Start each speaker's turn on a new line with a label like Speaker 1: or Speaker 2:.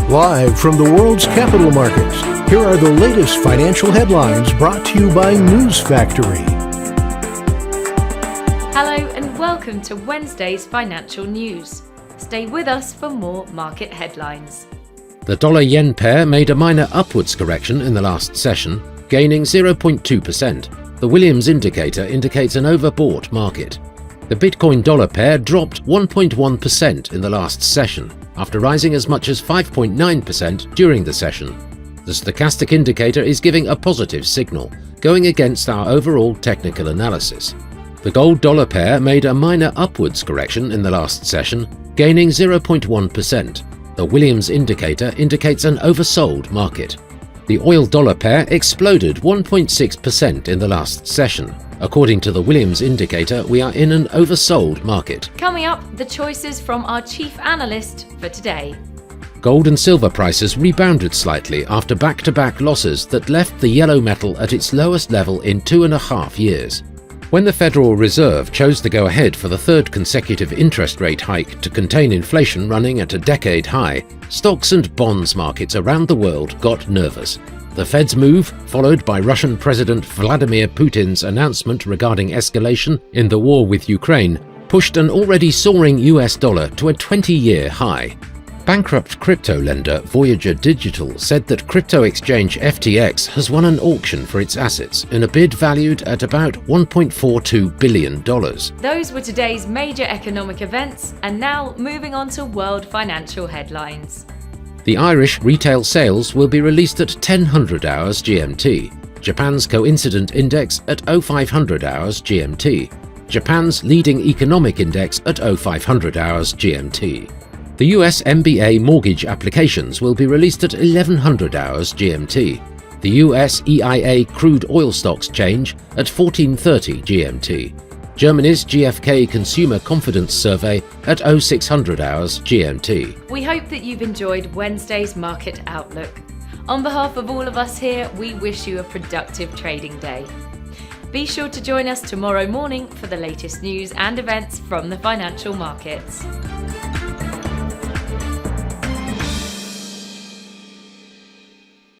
Speaker 1: Live from the world's capital markets, here are the latest financial headlines brought to you by News Factory.
Speaker 2: Hello and welcome to Wednesday's financial news. Stay with us for more market headlines.
Speaker 3: The dollar-yen pair made a minor upwards correction in the last session, gaining 0.2%. The Williams indicator indicates an overbought market. The Bitcoin-dollar pair dropped 1.1% in the last session, after rising as much as 5.9% during the session. The stochastic indicator is giving a positive signal, going against our overall technical analysis. The gold-dollar pair made a minor upwards correction in the last session, gaining 0.1%. The Williams indicator indicates an oversold market. The oil-dollar pair exploded 1.6% in the last session. According to the Williams indicator, we are in an oversold market.
Speaker 2: Coming up, the choices from our chief analyst for today.
Speaker 3: Gold and silver prices rebounded slightly after back-to-back losses that left the yellow metal at its lowest level in 2.5 years. When the Federal Reserve chose to go ahead for the third consecutive interest rate hike to contain inflation running at a decade high, stocks and bonds markets around the world got nervous. The Fed's move, followed by Russian President Vladimir Putin's announcement regarding escalation in the war with Ukraine, pushed an already soaring US dollar to a 20-year high. Bankrupt crypto lender Voyager Digital said that crypto exchange FTX has won an auction for its assets in a bid valued at about $1.42 billion.
Speaker 2: Those were today's major economic events, and now moving on to world financial headlines.
Speaker 3: The Irish retail sales will be released at 1000 hours GMT, Japan's coincident index at 0500 hours GMT, Japan's leading economic index at 0500 hours GMT. The US MBA mortgage applications will be released at 1100 hours GMT, the US EIA crude oil stocks change at 1430 GMT, Germany's GfK Consumer Confidence Survey at 0600 hours GMT.
Speaker 2: We hope that you've enjoyed Wednesday's market outlook. On behalf of all of us here, we wish you a productive trading day. Be sure to join us tomorrow morning for the latest news and events from the financial markets.